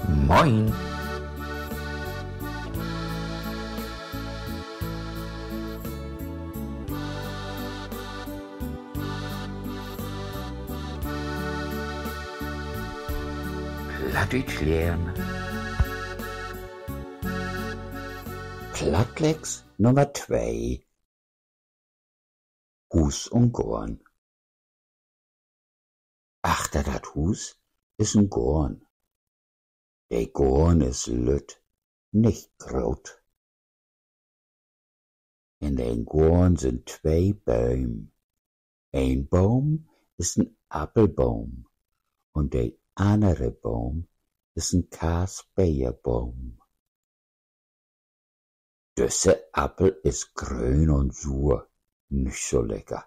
Moin! Plattdeutsch lernen. Plattlex Nummer 2. Hus und Gorn. Achter dat Hus is een Gorn. De Gorn is lütt, nicht groot. In den Gorn sind 2 Bäume. Ein Baum ist ein Apfelbaum und der andere Baum ist ein Kasbeerbaum. Düsse Apfel ist grün und sur, nicht so lecker.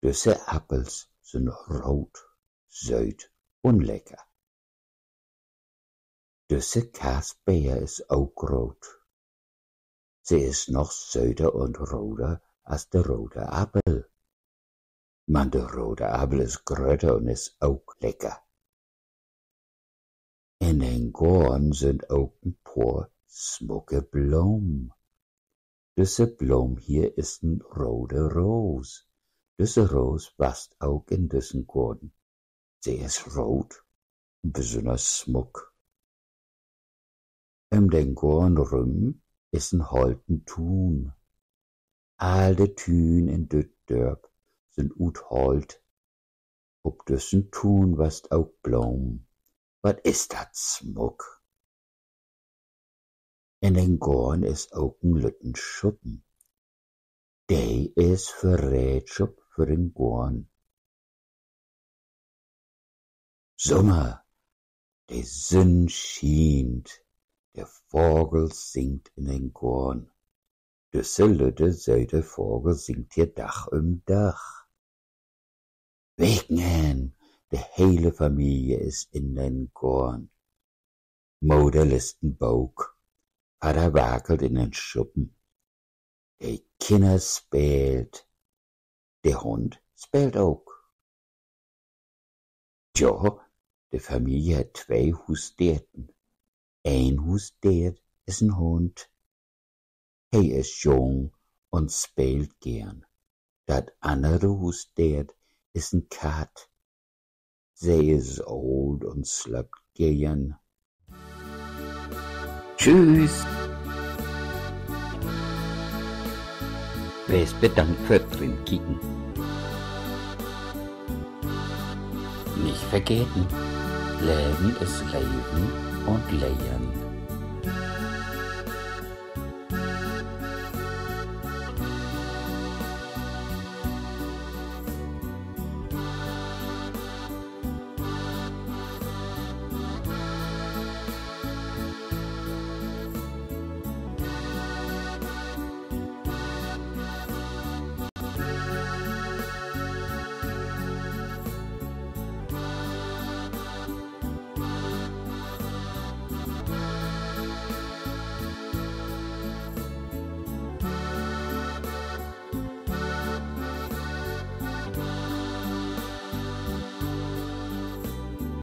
Düsse Appels sind rot, süß und lecker. Düsse Kasbeer ist auch rot. Sie ist noch süßer und roter als der rote Apfel. Man, der rote Apfel ist größer und ist auch lecker. In den Gorn sind auch ein paar smukke Blumen. Diese Blum hier ist ein rote Ros. Diese Ros wächst auch in diesen Gorn. Sie ist rot und besonders smuck. Den Gorn rum ist ein holten Thun. Alle Thün in dit Dörp sind ut holt. Ob diesen Thun wächst auch Blum. Wat ist dat smuck? In den Gorn ist auch ein lütten Schuppen. Der ist Verrätschub für den Gorn. Sommer, die Sonne schient, der Vogel singt in den Gorn. Düsse lütte süße Vogel singt hier Dach um Dach. Wegen, die hele Familie ist in den Gorn. Mutter lässt den Bauch, Vater wackelt in den Schuppen. Die Kinder spielt, der Hund spielt auch. Ja, die Familie hat 2 Husdierten. Ein Husdiert ist ein Hund. Er ist jung und spielt gern. Dat andere Husdiert ist ein Kat. Sie ist alt und schläft gern. Tschüss! Wees bedankt für drin kicken. Nicht vergessen, Leben ist Leben und Lernen.